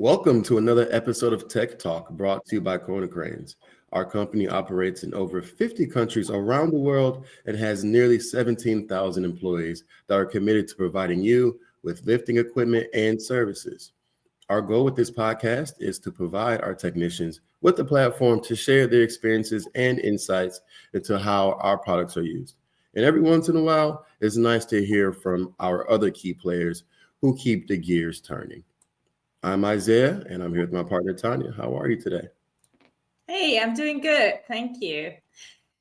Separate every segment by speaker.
Speaker 1: Welcome to another episode of Tech Talk brought to you by Konecranes. Our company operates in over 50 countries around the world and has nearly 17,000 employees that are committed to providing you with lifting equipment and services. Our goal with this podcast is to provide our technicians with a platform to share their experiences and insights into how our products are used. And every once in a while, it's nice to hear from our other key players who keep the gears turning. I'm Isaiah, and I'm here with my partner, Tanya. How are you today?
Speaker 2: Hey, I'm doing good. Thank you.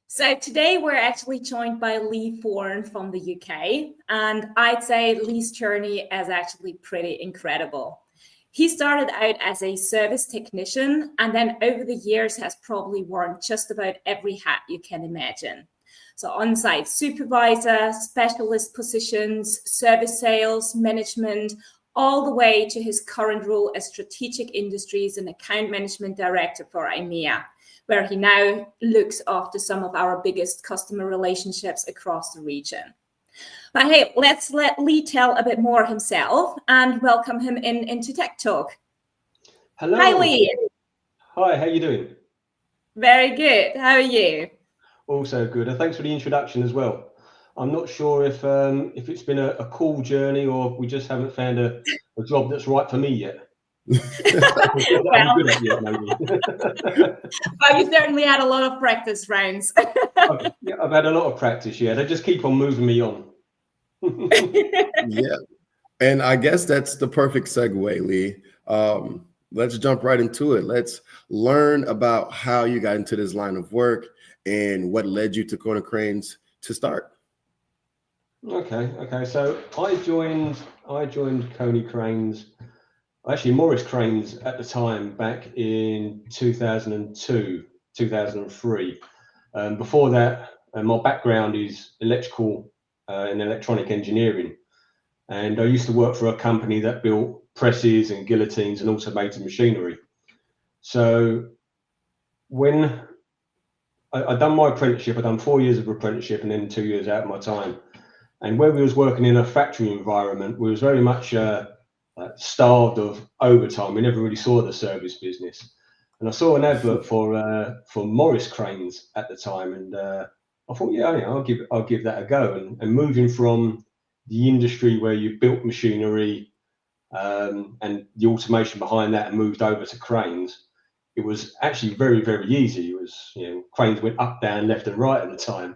Speaker 2: So today we're actually joined by Lee Thorne from the UK, and I'd say Lee's journey is actually pretty incredible. He started out as a service technician, and then over the years has probably worn just about every hat you can imagine. So on-site supervisor, specialist positions, service sales, management, all the way to his current role as strategic industries and account management director for EMEA, where he now looks after some of our biggest customer relationships across the region. But hey, let's let Lee tell a bit more himself and welcome him into Tech Talk.
Speaker 3: Hello.
Speaker 2: Hi, Lee.
Speaker 3: Hi, how you doing?
Speaker 2: Very good. How are you?
Speaker 3: Also good. And thanks for the introduction as well. I'm not sure if it's been a cool journey or we just haven't found a job that's right for me yet.
Speaker 2: Well, you certainly had a lot of practice rounds.
Speaker 3: I've had a lot of practice, yeah. They just keep on moving me on.
Speaker 1: Yeah. And I guess that's the perfect segue, Lee. Let's jump right into it. Let's learn about how you got into this line of work and what led you to Konecranes to start.
Speaker 3: Okay. So I joined Konecranes, actually Morris Cranes at the time, back in 2002, 2003. Before that, my background is electrical and electronic engineering. And I used to work for a company that built presses and guillotines and automated machinery. So when I done my apprenticeship, I done 4 years of apprenticeship and then 2 years out of my time. And where we was working in a factory environment, we was very much starved of overtime. We never really saw the service business. And I saw an advert for Morris Cranes at the time, and I thought, I'll give that a go. And moving from the industry where you built machinery and the automation behind that, and moved over to cranes, it was actually very, very easy. It was, cranes went up, down, left, and right at the time.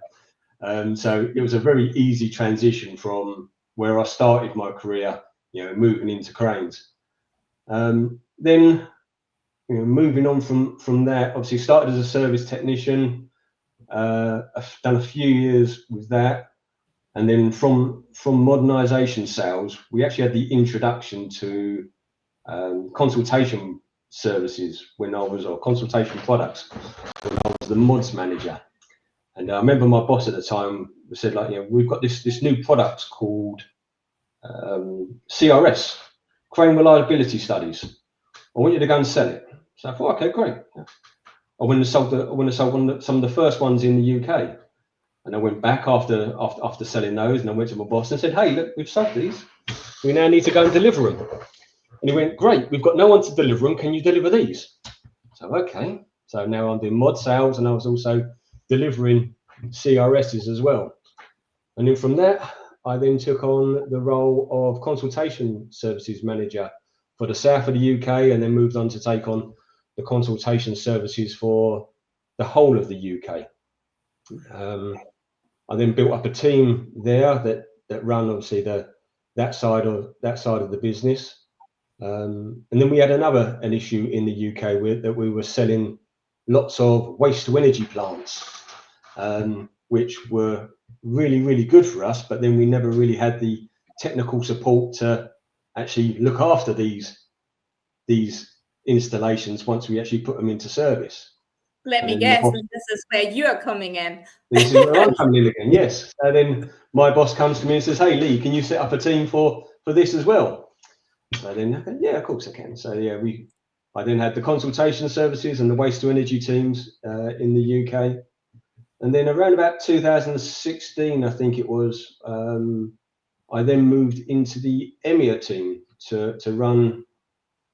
Speaker 3: So it was a very easy transition from where I started my career, moving into cranes. Then, moving on from that, obviously started as a service technician. I've done a few years with that, and then from modernisation sales, we actually had the introduction to consultation services or consultation products when I was the mods manager. And I remember my boss at the time said, we've got this new product called CRS, Crane Reliability Studies. I want you to go and sell it. So I thought, okay, great. I went and sold some of the first ones in the UK. And I went back after selling those, and I went to my boss and said, hey, look, we've sold these. We now need to go and deliver them. And he went, great, we've got no one to deliver them. Can you deliver these? So, okay. So now I'm doing mod sales, and I was also delivering CRSs as well. And then from that, I then took on the role of consultation services manager for the south of the UK, and then moved on to take on the consultation services for the whole of the UK. I then built up a team there that run obviously that side of the business. And then we had an issue in the UK that we were selling lots of waste to energy plants, which were really, really good for us, but then we never really had the technical support to actually look after these installations once we actually put them into service.
Speaker 2: Let me guess, this is where you are coming in.
Speaker 3: This is where I'm coming in again, yes. And then my boss comes to me and says, hey, Lee, can you set up a team for this as well? So then I go, yeah, of course I can. So yeah, I then had the consultation services and the waste to energy teams in the UK. And then around about 2016, I think it was, I then moved into the EMEA team to run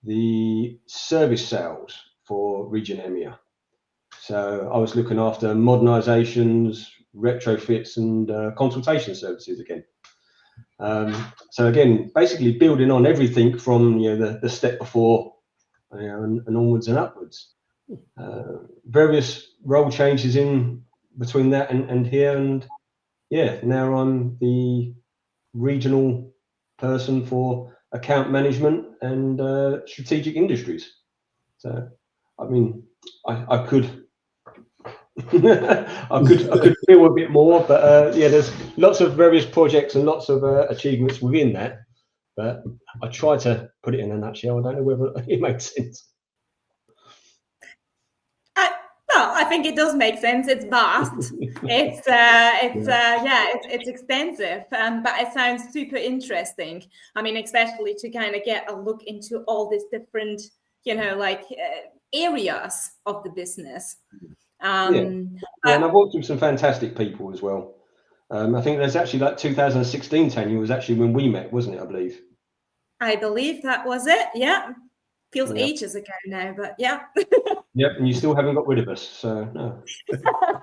Speaker 3: the service sales for Region EMEA. So I was looking after modernizations, retrofits, and consultation services again. So again, basically building on everything from the step before, and onwards and upwards. Various role changes in between that and here, and now I'm the regional person for account management and strategic industries. So, I mean, I could I could feel a bit more, but there's lots of various projects and lots of achievements within that. But I try to put it in a nutshell. I don't know whether it makes sense.
Speaker 2: Well, I think it does make sense. It's vast. It's extensive, but it sounds super interesting. I mean, especially to kind of get a look into all these different, areas of the business.
Speaker 3: And I've worked with some fantastic people as well. I think there's actually 2016, Tanya, was actually when we met, wasn't it?
Speaker 2: I believe that was it. Yeah. Feels ages ago now, but yeah.
Speaker 3: Yep, and you still haven't got rid of us, so no.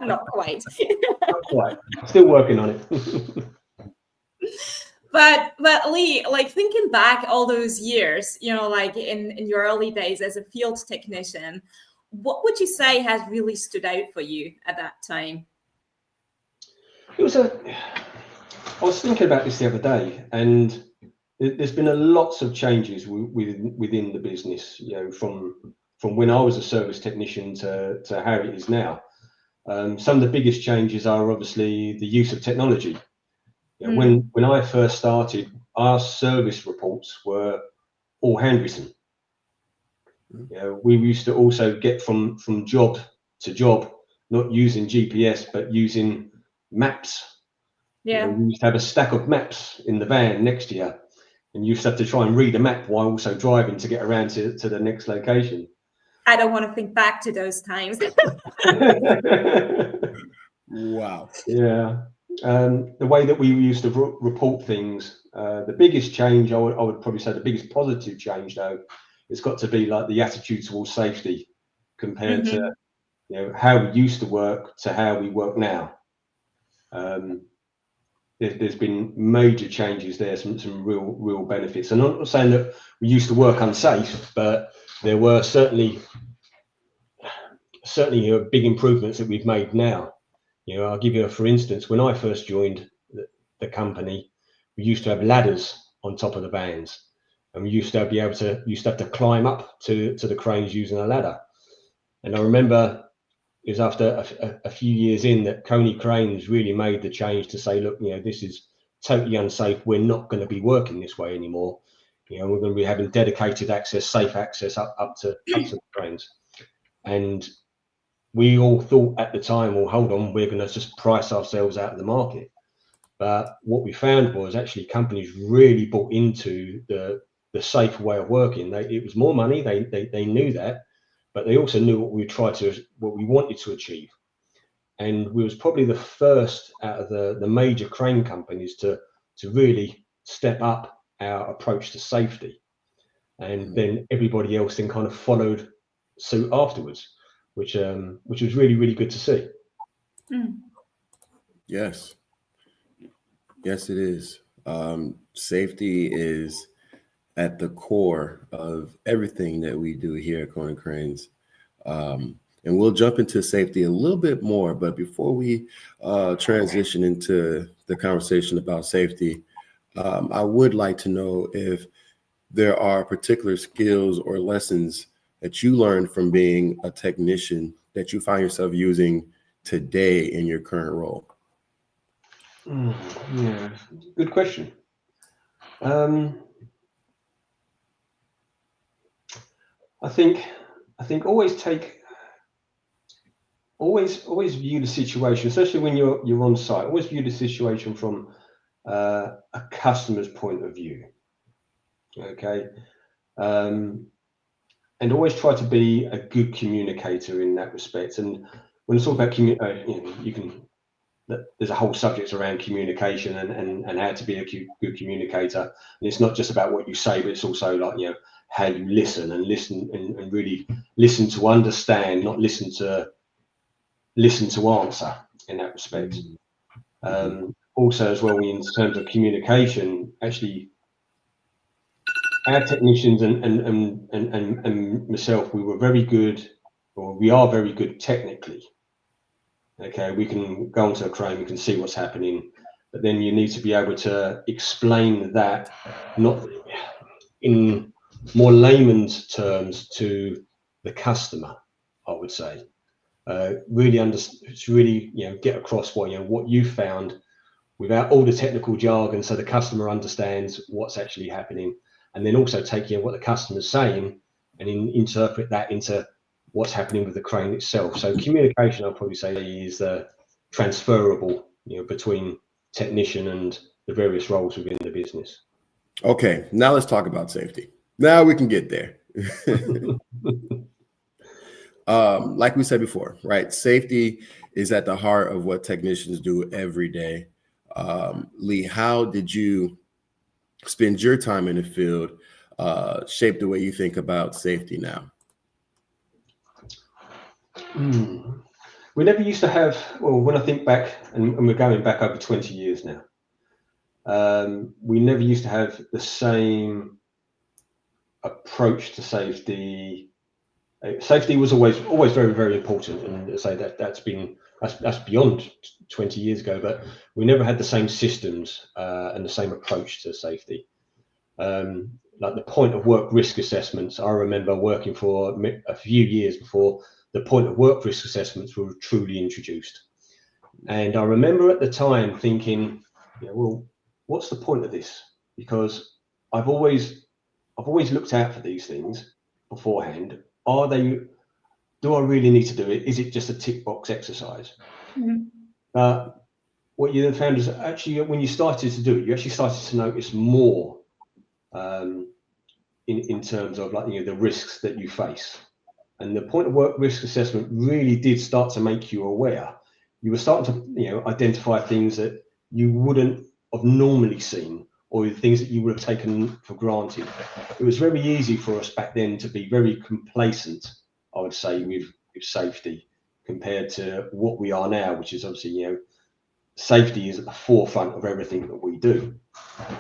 Speaker 2: Not quite.
Speaker 3: Not quite. Still working on it.
Speaker 2: But Lee, thinking back all those years, in your early days as a field technician, what would you say has really stood out for you at that time?
Speaker 3: I was thinking about this the other day, and there's been lots of changes within the business, from when I was a service technician to how it is now. Some of the biggest changes are obviously the use of technology. When I first started, our service reports were all handwritten. We used to also get from job to job, not using GPS, but using maps.
Speaker 2: Yeah.
Speaker 3: We used to have a stack of maps in the van next to you, and you used to have to try and read a map while also driving to get around to the next location.
Speaker 2: I don't want to think back to those times.
Speaker 1: Wow.
Speaker 3: Yeah. The way that we used to report things, the biggest change, I would probably say the biggest positive change, though, it's got to be the attitude towards safety compared to how we used to work to how we work now. There's been major changes there, some real benefits. And I'm not saying that we used to work unsafe, but there were certainly big improvements that we've made now. I'll give you for instance, when I first joined the company, we used to have ladders on top of the vans, and we used to have to climb up to the cranes using a ladder. And I remember it was after a few years in that Konecranes really made the change to say, look, this is totally unsafe. We're not going to be working this way anymore. We're going to be having dedicated access, safe access up to the cranes. And we all thought at the time, well, hold on, we're going to just price ourselves out of the market. But what we found was actually companies really bought into the safe way of working. It was more money. They knew that, but they also knew what we wanted to achieve. And we was probably the first out of the major crane companies to really step up our approach to safety. And then everybody else then kind of followed suit afterwards, which was really, really good to see.
Speaker 1: Yes, it is. Safety is at the core of everything that we do here at Konecranes. And we'll jump into safety a little bit more, but before we transition into the conversation about safety, I would like to know if there are particular skills or lessons that you learned from being a technician that you find yourself using today in your current role.
Speaker 3: Yeah, good question. I think always view the situation, especially when you're on site. Always view the situation from a customer's point of view. Okay, and always try to be a good communicator in that respect. And when I talk about you can there's a whole subject around communication and how to be a good communicator. And it's not just about what you say, but it's also like, you know, how you listen and really listen to understand, not listen to answer in that respect. Also as well, in terms of communication, actually our technicians and myself, we are very good technically. Okay, we can go onto a crane, we can see what's happening, but then you need to be able to explain that, not in more layman's terms, to the customer, I would say. Really, you know, get across what you found without all the technical jargon, so the customer understands what's actually happening, and then also take what the customer's saying and interpret that into what's happening with the crane itself. So communication, I'll probably say, is transferable, you know, between technician and the various roles within the business.
Speaker 1: Okay, now let's talk about safety. Now we can get there. Like we said before, right? Safety is at the heart of what technicians do every day. Lee, how did you spend your time in the field, shape the way you think about safety now?
Speaker 3: We never used to have, well, when I think back, and we're going back over 20 years now, we never used to have the same approach to safety. Safety was always very, very important, and I say that's beyond 20 years ago, but we never had the same systems and the same approach to safety. Like the point of work risk assessments, I remember working for a few years before the point of work risk assessments were truly introduced. And I remember at the time thinking, well, what's the point of this? Because I've always looked out for these things beforehand. Do I really need to do it? Is it just a tick box exercise? What you then found is actually when you started to do it, you actually started to notice more in terms of, like, the risks that you face. And the point of work risk assessment really did start to make you aware. You were starting to identify things that you wouldn't have normally seen, or things that you would have taken for granted. It was very easy for us back then to be very complacent, I would say, with safety compared to what we are now, which is obviously, safety is at the forefront of everything that we do.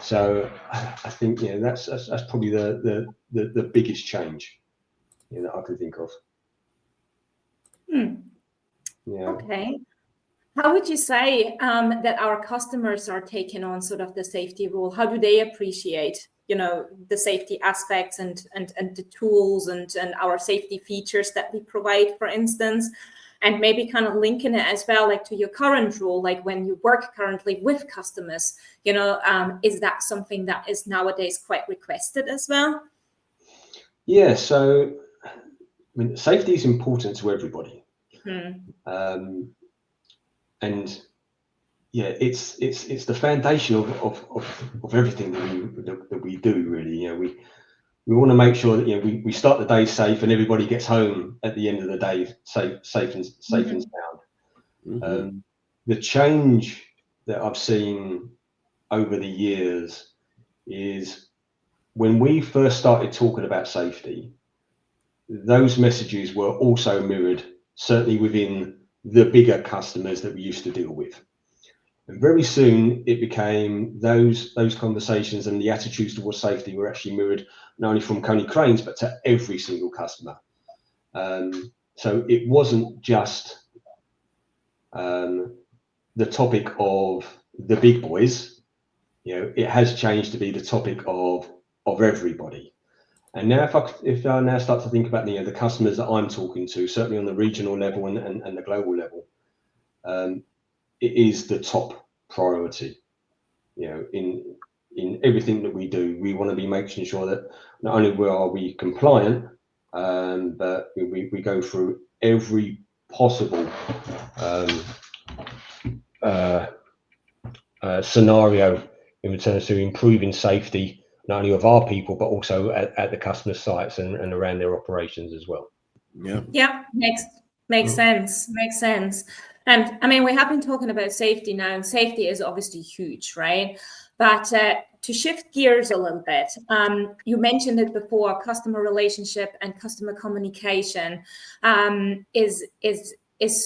Speaker 3: So I think that's probably the biggest change that I can think of. Yeah.
Speaker 2: Okay. How would you say that our customers are taking on sort of the safety role? How do they appreciate, the safety aspects and the tools and our safety features that we provide, for instance? And maybe kind of linking it as well, like to your current role, like when you work currently with customers, is that something that is nowadays quite requested as well?
Speaker 3: Yeah, so I mean, safety is important to everybody. And yeah, it's the foundation of everything that we do, really. We want to make sure that we start the day safe and everybody gets home at the end of the day safe and sound. The change that I've seen over the years is when we first started talking about safety, those messages were also mirrored, certainly within the bigger customers that we used to deal with. And very soon it became those conversations and the attitudes towards safety were actually mirrored not only from Konecranes, but to every single customer. So it wasn't just the topic of the big boys. It has changed to be the topic of everybody. And now if I now start to think about the customers that I'm talking to, certainly on the regional level and the global level, it is the top priority. In everything that we do, we want to be making sure that not only are we compliant, but we go through every possible scenario in terms to improving safety, not only of our people, but also at the customer sites and around their operations as well.
Speaker 2: Yeah, makes sense. And I mean, we have been talking about safety now, and safety is obviously huge, right? But to shift gears a little bit, you mentioned it before, customer relationship and customer communication is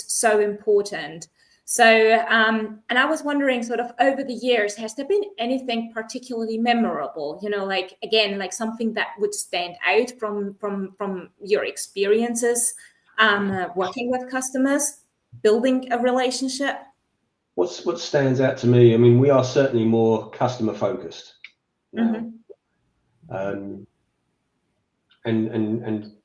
Speaker 2: so important. So, and I was wondering, sort of over the years, has there been anything particularly memorable? You know, like again, like something that would stand out from your experiences working with customers, building a relationship?
Speaker 3: What stands out to me, I mean, we are certainly more customer focused now. And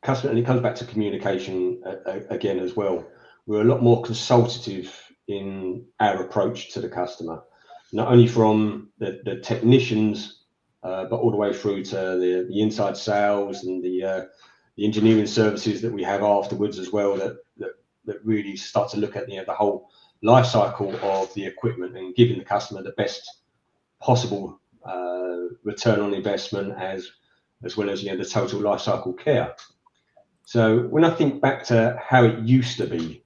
Speaker 3: customer, and it comes back to communication again as well. We're a lot more consultative in our approach to the customer, not only from the technicians, but all the way through to the inside sales and the engineering services that we have afterwards as well, that really start to look at the whole life cycle of the equipment and giving the customer the best possible return on investment as well as the total life cycle care. So when I think back to how it used to be,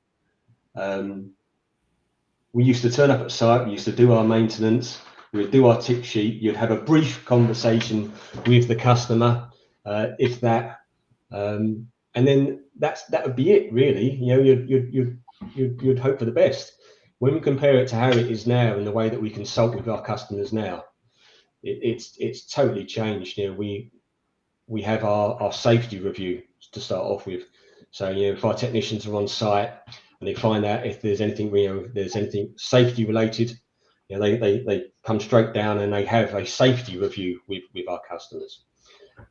Speaker 3: we used to turn up at site, we used to do our maintenance, we'd do our tip sheet, you'd have a brief conversation with the customer, if that, and then that would be it really. You'd hope for the best. When we compare it to how it is now and the way that we consult with our customers now, it's totally changed. We have our safety review to start off with. So if our technicians are on site and they find out if there's anything there's anything safety related, they come straight down and they have a safety review with our customers.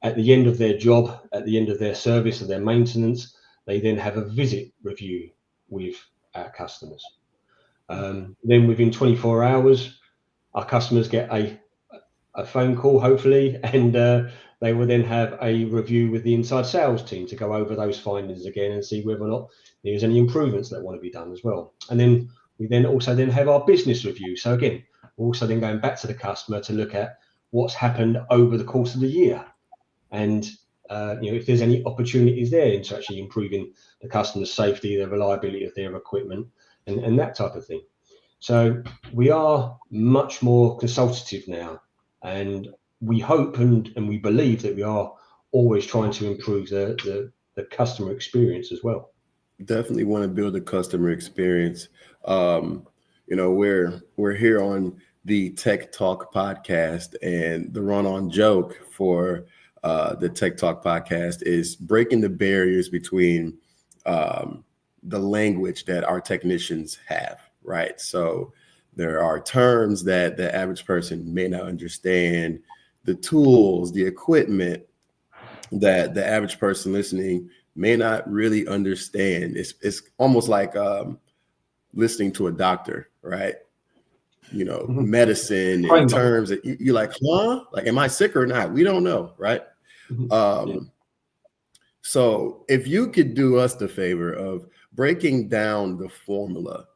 Speaker 3: At the end of their job, at the end of their service or their maintenance, they then have a visit review with our customers. Then within 24 hours, our customers get a phone call, hopefully, and they will then have a review with the inside sales team to go over those findings again and see whether or not there's any improvements that want to be done as well. And then we then also have our business review. So again, we're also then going back to the customer to look at what's happened over the course of the year, and if there's any opportunities there into actually improving the customer's safety, the reliability of their equipment, and that type of thing. So we are much more consultative now, and we hope and we believe that we are always trying to improve the customer experience as well.
Speaker 1: Definitely want to build a customer experience. We're here on the Tech Talk podcast, and the run-on joke for the Tech Talk podcast is breaking the barriers between the language that our technicians have, right? So there are terms that the average person may not understand, the tools, the equipment that the average person listening may not really understand. It's almost like listening to a doctor, right? Medicine and terms that you're like, huh? Like, am I sick or not? We don't know, right? So if you could do us the favor of breaking down the formula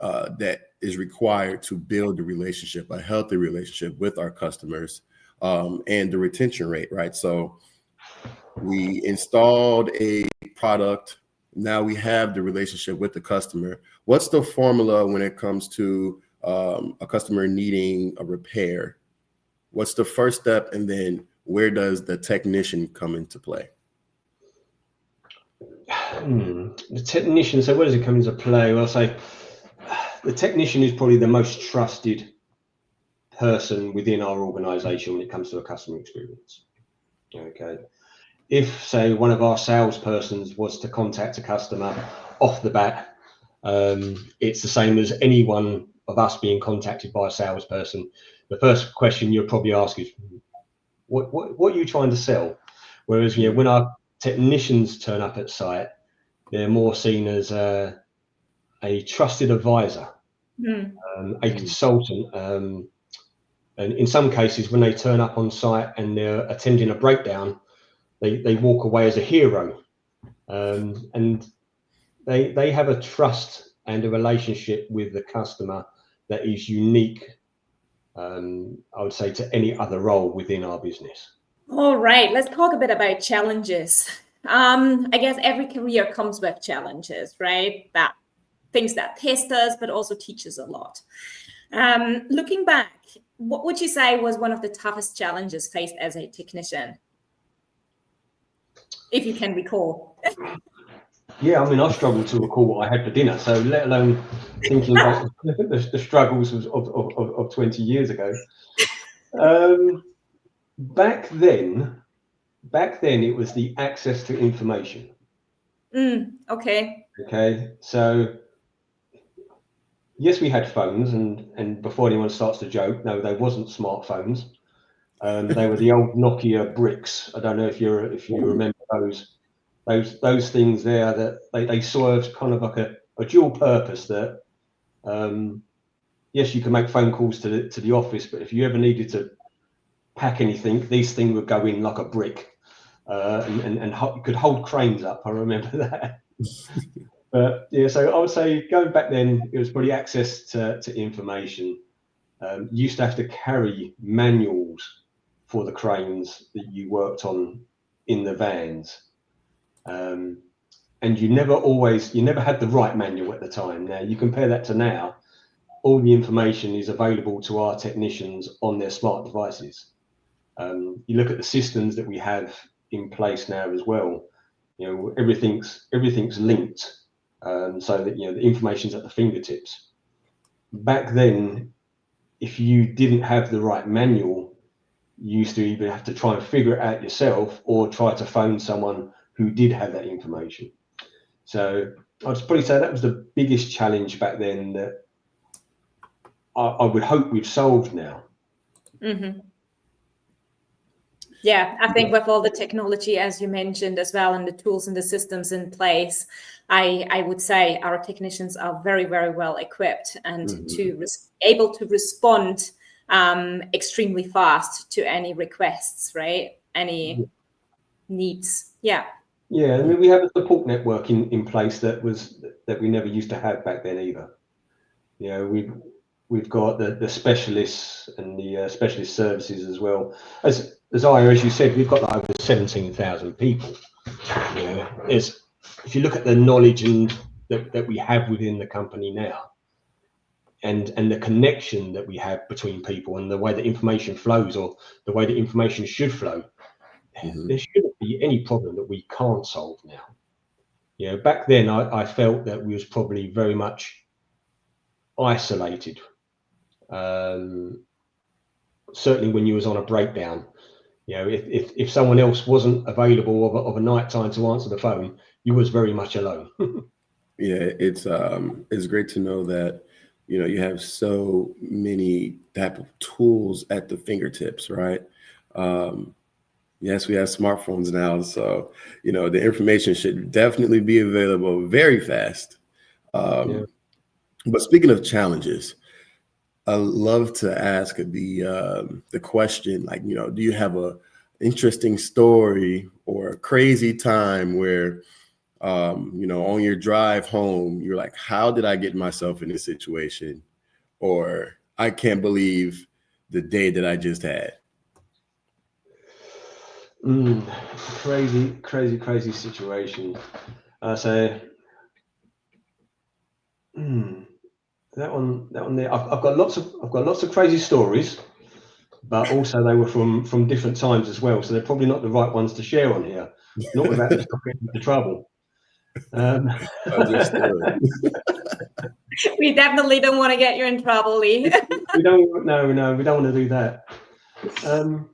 Speaker 1: that is required to build a relationship, a healthy relationship with our customers, and the retention rate, right? So we installed a product. Now we have the relationship with the customer. What's the formula when it comes to a customer needing a repair? What's the first step? And then where does the technician come into play?
Speaker 3: The technician, so where does it come into play? Well, I'll say the technician is probably the most trusted person within our organization when it comes to a customer experience. Okay. If, say, one of our salespersons was to contact a customer off the bat, it's the same as any one of us being contacted by a salesperson. The first question you'll probably ask is, what are you trying to sell? Whereas, when our technicians turn up at site, they're more seen as a trusted advisor, a consultant. And in some cases, when they turn up on site and they're attending a breakdown, they walk away as a hero. And they have a trust and a relationship with the customer that is unique, I would say, to any other role within our business.
Speaker 2: All right, let's talk a bit about challenges. I guess every career comes with challenges, right? That things that test us, but also teach us a lot. Looking back, what would you say was one of the toughest challenges faced as a technician, if you can recall?
Speaker 3: Yeah, I mean, I struggle to recall what I had for dinner, so let alone thinking about the struggles of 20 years ago. Back then, it was the access to information.
Speaker 2: Okay.
Speaker 3: Okay, so yes, we had phones, and before anyone starts to joke, no, they wasn't smartphones. They were the old Nokia bricks. I don't know if you remember those things there, that they served kind of like a dual purpose. That yes, you can make phone calls to the office, but if you ever needed to pack anything, these things would go in like a brick, and could hold cranes up. I remember that. But yeah, so I would say going back then, it was probably access to information. You used to have to carry manuals for the cranes that you worked on in the vans, and you never had the right manual at the time. Now you compare that to now, all the information is available to our technicians on their smart devices. You look at the systems that we have in place now as well. You know, everything's linked, so that the information's at the fingertips. Back then, if you didn't have the right manual, you used to either have to try and figure it out yourself or try to phone someone who did have that information. So I'd probably say that was the biggest challenge back then that I would hope we've solved now.
Speaker 2: Mm-hmm. Yeah, I think with all the technology, as you mentioned as well, and the tools and the systems in place, I would say our technicians are very, very well equipped and able to respond extremely fast to any requests, right? Any needs. Yeah.
Speaker 3: Yeah, I mean, we have a support network in place that we never used to have back then either. You know, we've got the specialists and the specialist services as well. As you said, we've got like over 17,000 people. You know, if you look at the knowledge that we have within the company now, and the connection that we have between people, and the way that information flows, or the way that information should flow, there shouldn't be any problem that we can't solve now. You know, back then I felt that we was probably very much isolated. Certainly when you was on a breakdown, you know, if someone else wasn't available of a night time to answer the phone, you was very much alone.
Speaker 1: Yeah, it's great to know that, you know, you have so many type of tools at the fingertips, right? Yes, we have smartphones now, so, you know, the information should definitely be available very fast. But speaking of challenges, I love to ask the question, like, you know, do you have a interesting story or a crazy time where, you know, on your drive home, you're like, how did I get myself in this situation? Or I can't believe the day that I just had.
Speaker 3: Crazy situation. So that one there. I've got lots of crazy stories, but also they were from different times as well. So they're probably not the right ones to share on here. Not without getting into trouble.
Speaker 2: We definitely don't want to get you in trouble, Lee.
Speaker 3: we don't want to do that.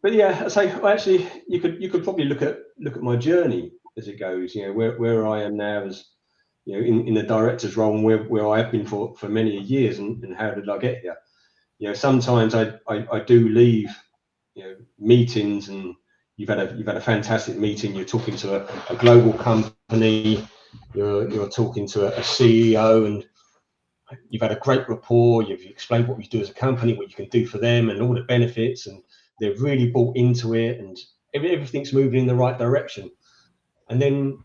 Speaker 3: But yeah, so actually, you could probably look at my journey as it goes. You know, where I am now as, you know, in the director's role, and where I have been for many years, and how did I get here? You know, sometimes I do leave, you know, meetings, and you've had a fantastic meeting. You're talking to a global company. You're talking to a CEO, and you've had a great rapport. You've explained what you do as a company, what you can do for them, and all the benefits, and they've really bought into it, and everything's moving in the right direction. And then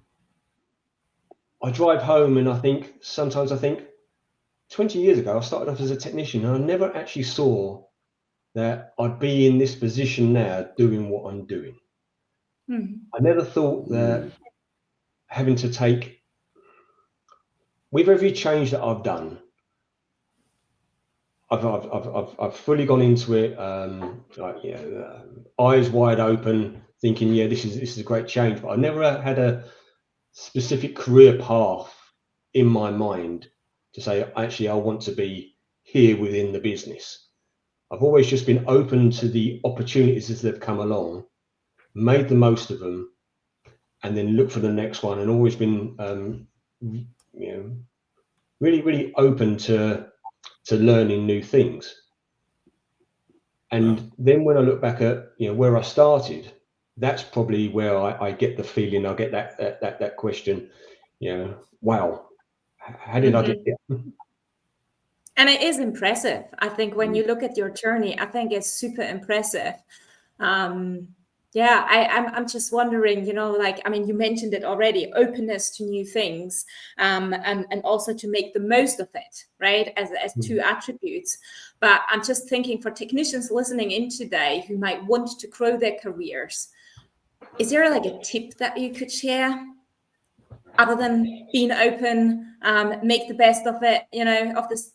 Speaker 3: I drive home, and sometimes I think 20 years ago I started off as a technician, and I never actually saw that I'd be in this position now doing what I'm doing. I never thought that having to take with every change that I've done, I've fully gone into it, eyes wide open, thinking, yeah, this is a great change. But I never had a specific career path in my mind to say, actually, I want to be here within the business. I've always just been open to the opportunities as they've come along, made the most of them, and then look for the next one, and always been, really, really open to learning new things. And then when I look back at where I started, that's probably where I get the feeling, I get that question, wow, how did I get here?
Speaker 2: And it is impressive. I think when you look at your journey, I think it's super impressive. I'm just wondering, you mentioned it already, openness to new things, and also to make the most of it, right? As two attributes. But I'm just thinking, for technicians listening in today who might want to grow their careers, is there like a tip that you could share other than being open, make the best of it, of this?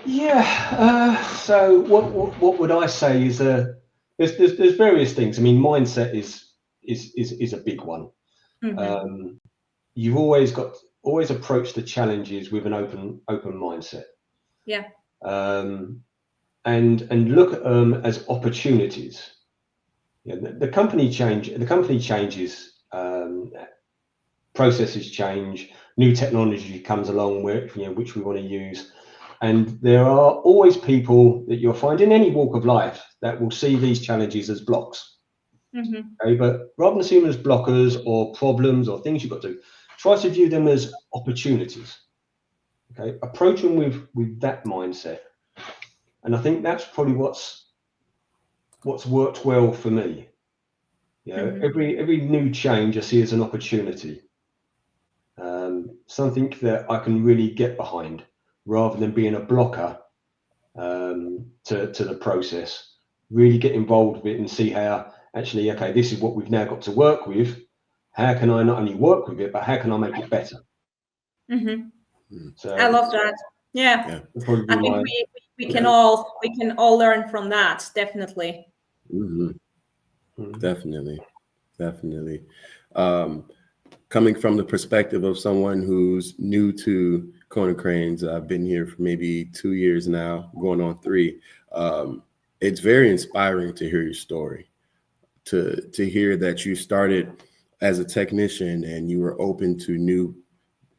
Speaker 3: Yeah. So what would I say is there's various things. I mean, mindset is a big one. You've always approach the challenges with an open mindset.
Speaker 2: Yeah.
Speaker 3: And look at them as opportunities. The company changes, processes change, new technology comes along which we want to use. And there are always people that you'll find in any walk of life that will see these challenges as blocks. Okay, but rather than seeing them as blockers or problems or things you've got to do, try to view them as opportunities. Okay, approach them with that mindset. And I think that's probably what's worked well for me. Every new change I see as an opportunity, something that I can really get behind, rather than being a blocker to the process. Really get involved with it and see how actually, okay, this is what we've now got to work with. How can I not only work with it, but how can I make it better?
Speaker 2: So I love that. Yeah. I think we can all learn from that, definitely.
Speaker 1: Definitely. Coming from the perspective of someone who's new to Konecranes, I've been here for maybe 2 years now, going on 3. It's very inspiring to hear your story, to hear that you started as a technician and you were open to new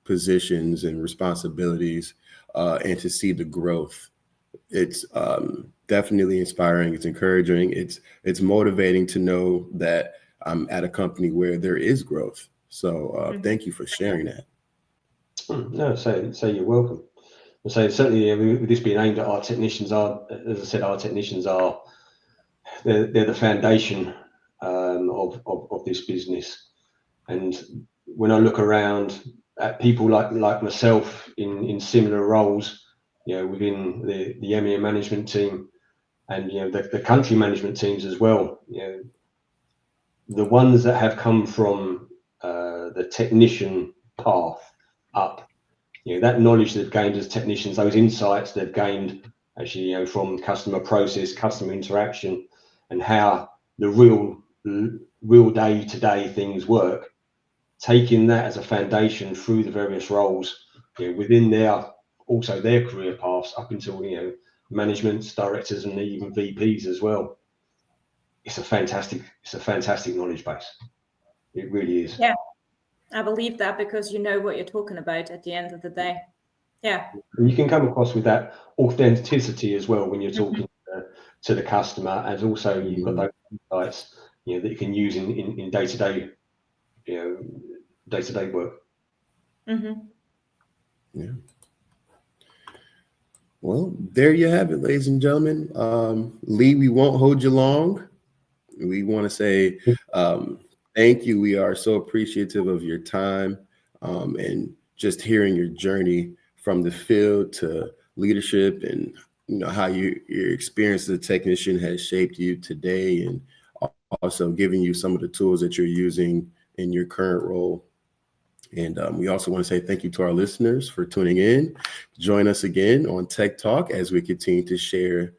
Speaker 1: positions and responsibilities, and to see the growth. It's definitely inspiring. It's encouraging. It's motivating to know that I'm at a company where there is growth. So thank you for sharing that.
Speaker 3: No, so you're welcome. So certainly, with this being aimed at our technicians, as I said, our technicians they're the foundation of this business. And when I look around at people like myself in similar roles, within the EMEA management team, and the country management teams as well, the ones that have come from the technician path up, that knowledge they've gained as technicians, those insights they've gained actually, from customer process, customer interaction, and how the real day-to-day things work, taking that as a foundation through the various roles within their career paths up until management, directors, and even VPs as well. It's a fantastic knowledge base. It really is.
Speaker 2: Yeah, I believe that, because you know what you're talking about at the end of the day. Yeah.
Speaker 3: And you can come across with that authenticity as well when you're talking to the customer, and also you've got those insights that you can use in day-to-day work.
Speaker 1: Yeah. Well, there you have it, ladies and gentlemen. Lee, we won't hold you long. We want to say thank you. We are so appreciative of your time, and just hearing your journey from the field to leadership, and how your experience as a technician has shaped you today, and also giving you some of the tools that you're using in your current role. And we also want to say thank you to our listeners for tuning in. Join us again on Tech Talk as we continue to share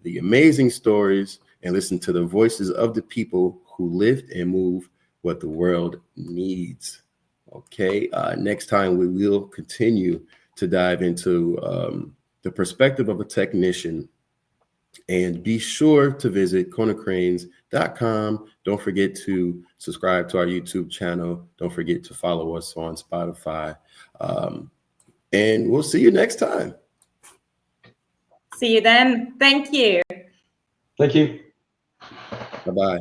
Speaker 1: the amazing stories and listen to the voices of the people who lift and move what the world needs. Okay, next time we will continue to dive into the perspective of a technician. And be sure to visit Konecranes.com. Don't forget to subscribe to our YouTube channel. Don't forget to follow us on Spotify. And we'll see you next time.
Speaker 2: See you then. Thank you.
Speaker 3: Thank you.
Speaker 1: Bye-bye.